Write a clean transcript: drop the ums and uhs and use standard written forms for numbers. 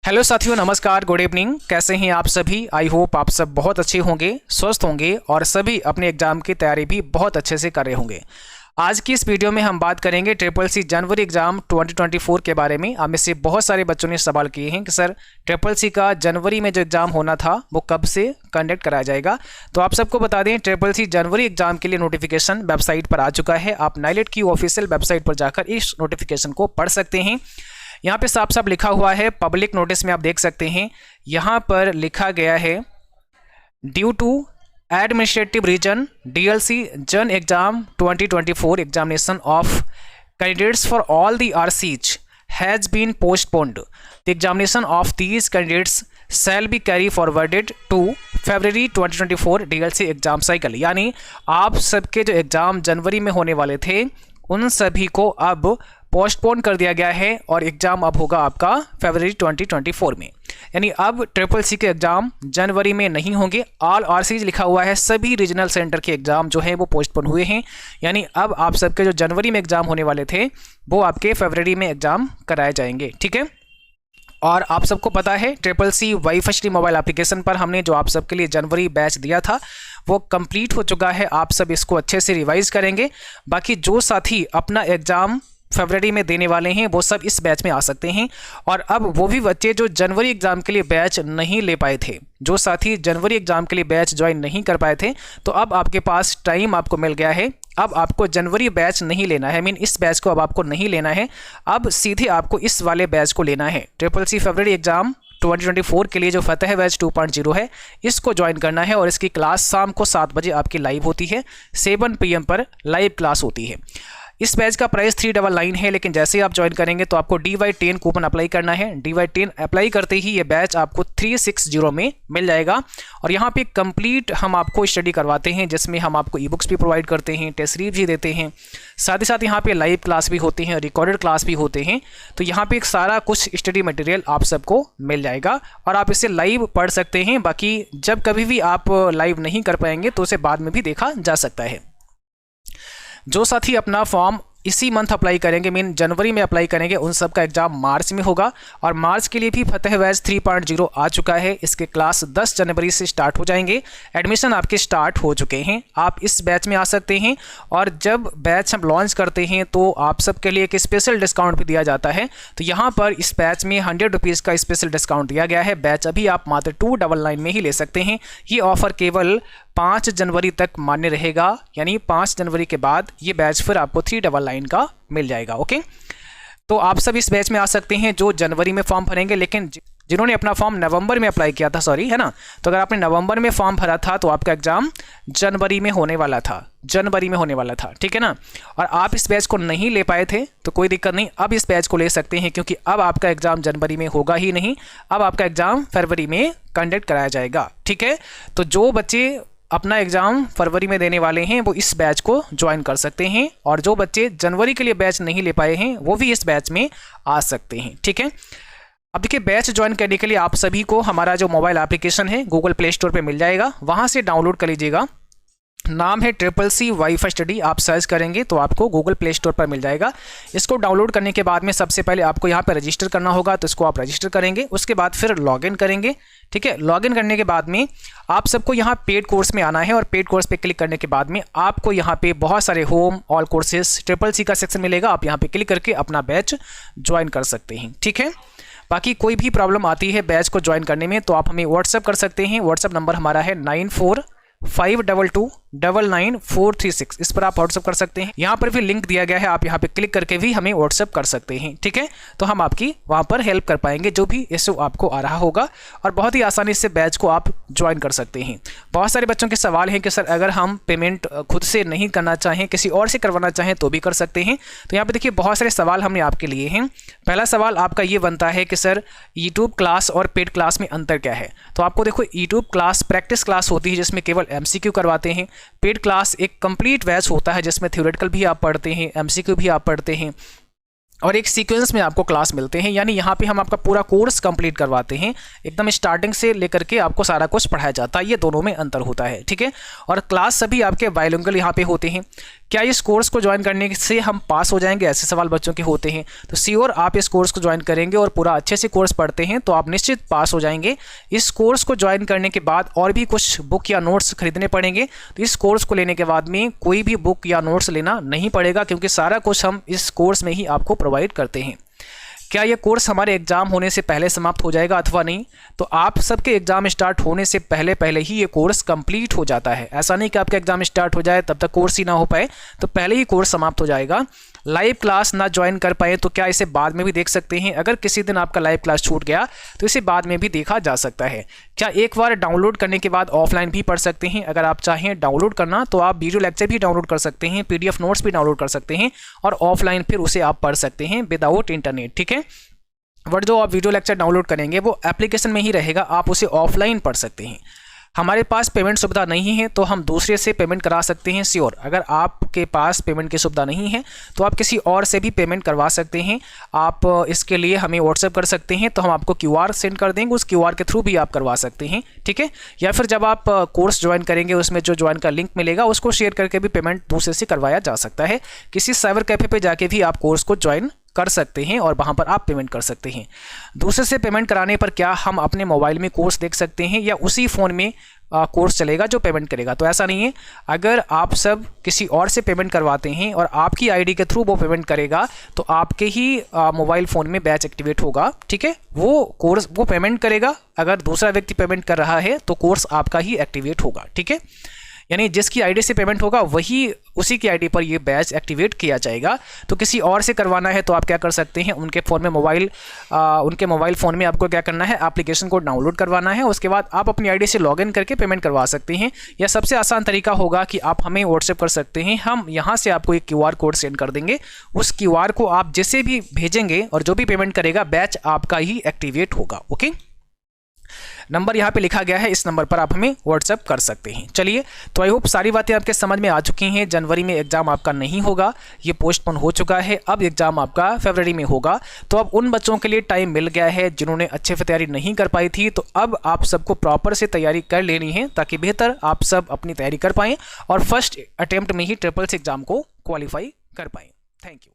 Hello साथियों, नमस्कार, good evening. कैसे हैं आप सभी? आई होप आप सब बहुत अच्छे होंगे, स्वस्थ होंगे और सभी अपने एग्जाम की तैयारी भी बहुत अच्छे से कर रहे होंगे। आज की इस वीडियो में हम बात करेंगे ट्रिपल सी जनवरी एग्जाम 2024 के बारे में। हम इससे बहुत सारे बच्चों ने सवाल किए हैं कि सर ट्रिपल सी का जनवरी में जो एग्जाम होना था वो कब से कंडक्ट कराया जाएगा। तो आप सबको बता दें, ट्रिपल सी जनवरी एग्जाम के लिए नोटिफिकेशन वेबसाइट पर आ चुका है। आप नाइलेट की ऑफिशियल वेबसाइट पर जाकर इस नोटिफिकेशन को पढ़ सकते हैं। यहाँ पे साफ साफ लिखा हुआ है, पब्लिक नोटिस में आप देख सकते हैं, यहाँ पर लिखा गया है due to administrative reason DLC Jan exam 2024 examination of candidates for all the RCs has been postponed. The examination of these candidates shall be carry forwarded to February 2024 DLC exam cycle. यानी आप सबके जो exam जनवरी में होने वाले थे उन सभी को अब पोस्टपोन कर दिया गया है और एग्ज़ाम अब होगा आपका फरवरी 2024 में। यानी अब ट्रिपल सी के एग्ज़ाम जनवरी में नहीं होंगे। ऑल आरसीज लिखा हुआ है, सभी रीजनल सेंटर के एग्ज़ाम जो है वो पोस्टपोन हुए हैं। यानी अब आप सबके जो जनवरी में एग्ज़ाम होने वाले थे वो आपके फरवरी में एग्ज़ाम कराए जाएंगे, ठीक है। और आप सबको पता है triple C wifi mobile application पर हमने जो आप सबके लिए जनवरी बैच दिया था वो कंप्लीट हो चुका है। आप सब इसको अच्छे से रिवाइज करेंगे। बाकी जो साथी अपना एग्ज़ाम फरवरी में देने वाले हैं वो सब इस बैच में आ सकते हैं। और अब वो भी बच्चे जो जनवरी एग्ज़ाम के लिए बैच नहीं ले पाए थे, जो साथी जनवरी एग्ज़ाम के लिए बैच ज्वाइन नहीं कर पाए थे, तो अब आपके पास टाइम आपको मिल गया है। अब आपको जनवरी बैच नहीं लेना है, मीन इस बैच को अब आपको नहीं लेना है। अब सीधे आपको इस वाले बैच को लेना है। ट्रिपल सी फरवरी एग्ज़ाम 2024 के लिए जो फतेह बैच 2.0 है इसको ज्वाइन करना है। और इसकी क्लास शाम को 7 बजे आपकी लाइव होती है, 7 PM पर लाइव क्लास होती है। इस बैच का प्राइस 399 है, लेकिन जैसे ही आप ज्वाइन करेंगे तो आपको DY10 कूपन अप्लाई करना है। DY10 अप्लाई करते ही ये बैच आपको 360 में मिल जाएगा। और यहाँ पे कंप्लीट हम आपको स्टडी करवाते हैं, जिसमें हम आपको ई बुक्स भी प्रोवाइड करते हैं, टेस्ट सीरीज भी देते हैं, साथ ही साथ यहाँ पे लाइव क्लास भी होती हैं, रिकॉर्डेड क्लास भी होते हैं। तो यहाँ पे एक सारा कुछ स्टडी मटेरियल आप सबको मिल जाएगा और आप इसे लाइव पढ़ सकते हैं। बाकी जब कभी भी आप लाइव नहीं कर पाएंगे तो उसे बाद में भी देखा जा सकता है। जो साथी अपना फॉर्म इसी मंथ अप्लाई करेंगे, मीन जनवरी में अप्लाई करेंगे, उन सब का एग्जाम मार्च में होगा। और मार्च के लिए भी फतेह बैच 3.0 आ चुका है। इसके क्लास 10 जनवरी से स्टार्ट हो जाएंगे। एडमिशन आपके स्टार्ट हो चुके हैं। आप इस बैच में आ सकते हैं। और जब बैच हम लॉन्च करते हैं तो आप सबके लिए एक स्पेशल डिस्काउंट भी दिया जाता है। तो यहाँ पर इस बैच में 100 रुपीज़ का स्पेशल डिस्काउंट दिया गया है। बैच अभी आप मात्र 299 में ही ले सकते हैं। ये ऑफर केवल 5 जनवरी तक मान्य रहेगा। यानी 5 जनवरी के बाद ये बैच फिर आपको 399 का मिल जाएगा। ओके, तो आप सब इस बैच में आ सकते हैं जो जनवरी में फॉर्म भरेंगे। लेकिन जिन्होंने अपना फॉर्म नवंबर में अप्लाई किया था, सॉरी, है ना, तो अगर आपने नवंबर में फॉर्म भरा था तो आपका एग्जाम जनवरी में होने वाला था, जनवरी में होने वाला था, ठीक है ना। और आप इस बैच को नहीं ले पाए थे तो कोई दिक्कत नहीं, अब इस बैच को ले सकते हैं, क्योंकि अब आपका एग्जाम जनवरी में होगा ही नहीं। अब आपका एग्जाम फरवरी में कंडक्ट कराया जाएगा, ठीक है। तो जो बच्चे अपना एग्ज़ाम फरवरी में देने वाले हैं वो इस बैच को ज्वाइन कर सकते हैं। और जो बच्चे जनवरी के लिए बैच नहीं ले पाए हैं वो भी इस बैच में आ सकते हैं, ठीक है। अब देखिए, बैच ज्वाइन करने के लिए आप सभी को हमारा जो मोबाइल एप्लीकेशन है गूगल प्ले स्टोर पे मिल जाएगा, वहाँ से डाउनलोड कर लीजिएगा। नाम है ट्रिपल सी वाईफाई स्टडी। आप सर्च करेंगे तो आपको गूगल प्ले स्टोर पर मिल जाएगा। इसको डाउनलोड करने के बाद में सबसे पहले आपको यहाँ पर रजिस्टर करना होगा, तो इसको आप रजिस्टर करेंगे। उसके बाद फिर लॉगिन करेंगे, ठीक है। लॉगिन करने के बाद में आप सबको यहाँ पेड कोर्स में आना है और पेड कोर्स पे क्लिक करने के बाद में आपको यहाँ पे बहुत सारे home all courses triple C का सेक्शन मिलेगा। आप यहाँ पे क्लिक करके अपना बैच ज्वाइन कर सकते हैं, ठीक है। बाकी कोई भी प्रॉब्लम आती है बैच को ज्वाइन करने में तो आप हमें व्हाट्सअप कर सकते हैं। व्हाट्सअप नंबर हमारा है 9452299436। इस पर आप व्हाट्सअप कर सकते हैं। यहाँ पर भी लिंक दिया गया है, आप यहाँ पे क्लिक करके भी हमें व्हाट्सअप कर सकते हैं, ठीक है। तो हम आपकी वहाँ पर हेल्प कर पाएंगे जो भी इशू आपको आ रहा होगा। और बहुत ही आसानी से बैच को आप ज्वाइन कर सकते हैं। बहुत सारे बच्चों के सवाल हैं कि सर अगर हम पेमेंट खुद से नहीं करना चाहें, किसी और से करवाना चाहें तो भी कर सकते हैं। तो यहाँ पर देखिए, बहुत सारे सवाल हमने आपके लिए हैं। पहला सवाल आपका ये बनता है कि सर यूट्यूब क्लास और पेड क्लास में अंतर क्या है। तो आपको देखो, यूट्यूब क्लास प्रैक्टिस क्लास होती है जिसमें केवल MCQ करवाते हैं। पेड क्लास एक कंप्लीट बैच होता है जिसमें थ्योरेटिकल भी आप पढ़ते हैं, MCQ भी आप पढ़ते हैं और एक सीक्वेंस में आपको क्लास मिलते हैं। यानी यहाँ पे हम आपका पूरा कोर्स कंप्लीट करवाते हैं, एकदम स्टार्टिंग से लेकर के आपको सारा कुछ पढ़ाया जाता है। ये दोनों में अंतर होता है, ठीक है। और क्लास सभी आपके बायलिंगुअल यहाँ पे होते हैं। क्या इस कोर्स को ज्वाइन करने से हम पास हो जाएंगे, ऐसे सवाल बच्चों के होते हैं। तो श्योर आप इस कोर्स को ज्वाइन करेंगे और पूरा अच्छे से कोर्स पढ़ते हैं तो आप निश्चित पास हो जाएंगे। इस कोर्स को ज्वाइन करने के बाद और भी कुछ बुक या नोट्स खरीदने पड़ेंगे। तो इस कोर्स को लेने के बाद में कोई भी बुक या नोट्स लेना नहीं पड़ेगा, क्योंकि सारा कुछ हम इस कोर्स में ही आपको प्रोवाइड करते हैं। क्या ये कोर्स हमारे एग्ज़ाम होने से पहले समाप्त हो जाएगा अथवा नहीं? तो आप सबके एग्ज़ाम स्टार्ट होने से पहले ही ये कोर्स कंप्लीट हो जाता है। ऐसा नहीं कि आपका एग्ज़ाम स्टार्ट हो जाए तब तक कोर्स ही ना हो पाए, तो पहले ही कोर्स समाप्त हो जाएगा। लाइव क्लास ना ज्वाइन कर पाए तो क्या इसे बाद में भी देख सकते हैं? अगर किसी दिन आपका लाइव क्लास छूट गया तो इसे बाद में भी देखा जा सकता है। क्या एक बार डाउनलोड करने के बाद ऑफलाइन भी पढ़ सकते हैं? अगर आप चाहें डाउनलोड करना तो आप वीडियो लेक्चर भी डाउनलोड कर सकते हैं, PDF नोट्स भी डाउनलोड कर सकते हैं और ऑफलाइन फिर उसे आप पढ़ सकते हैं विदाउट इंटरनेट, ठीक है। बट जो आप वीडियो लेक्चर डाउनलोड करेंगे वो एप्लीकेशन में ही रहेगा, आप उसे ऑफलाइन पढ़ सकते हैं। हमारे पास पेमेंट सुविधा नहीं है तो हम दूसरे से पेमेंट करा सकते हैं श्योर। अगर आपके पास पेमेंट की सुविधा नहीं है तो आप किसी और से भी पेमेंट करवा सकते हैं। आप इसके लिए हमें व्हाट्सएप कर सकते हैं, तो हम आपको QR सेंड कर देंगे, उस QR के थ्रू भी आप करवा सकते हैं, ठीक है। या फिर जब आप कोर्स ज्वाइन करेंगे उसमें जो ज्वाइन का लिंक मिलेगा उसको शेयर करके भी पेमेंट दूसरे से करवाया जा सकता है। किसी साइबर कैफे पर जाके भी आप कोर्स को ज्वाइन कर सकते हैं और वहां पर आप पेमेंट कर सकते हैं। दूसरे से पेमेंट कराने पर क्या हम अपने मोबाइल में कोर्स देख सकते हैं या उसी फ़ोन में कोर्स चलेगा जो पेमेंट करेगा? तो ऐसा नहीं है। अगर आप सब किसी और से पेमेंट करवाते हैं और आपकी ID के थ्रू वो पेमेंट करेगा तो आपके ही मोबाइल फ़ोन में बैच एक्टिवेट होगा, ठीक है। वो कोर्स वो पेमेंट करेगा, अगर दूसरा व्यक्ति पेमेंट कर रहा है तो कोर्स आपका ही एक्टिवेट होगा, ठीक है। यानी जिसकी ID से पेमेंट होगा वही उसी की ID पर ये बैच एक्टिवेट किया जाएगा। तो किसी और से करवाना है तो आप क्या कर सकते हैं, उनके फ़ोन में उनके मोबाइल फ़ोन में आपको क्या करना है, एप्लीकेशन को डाउनलोड करवाना है। उसके बाद आप अपनी ID से लॉगिन करके पेमेंट करवा सकते हैं। या सबसे आसान तरीका होगा कि आप हमें व्हाट्सएप कर सकते हैं, हम यहाँ से आपको एक QR कोड सेंड कर देंगे। उस QR को आप जिसे भी भेजेंगे और जो भी पेमेंट करेगा बैच आपका ही एक्टिवेट होगा, ओके। नंबर यहाँ पे लिखा गया है, इस नंबर पर आप हमें व्हाट्सएप कर सकते हैं। चलिए, तो आई होप सारी बातें आपके समझ में आ चुकी हैं। जनवरी में एग्जाम आपका नहीं होगा, ये पोस्टपोन हो चुका है। अब एग्जाम आपका फरवरी में होगा। तो अब उन बच्चों के लिए टाइम मिल गया है जिन्होंने अच्छे से तैयारी नहीं कर पाई थी। तो अब आप सबको प्रॉपर से तैयारी कर लेनी है ताकि बेहतर आप सब अपनी तैयारी कर पाएँ और फर्स्ट अटेम्प्ट में ही ट्रिपल सी एग्जाम को क्वालिफाई कर पाएँ। Thank you.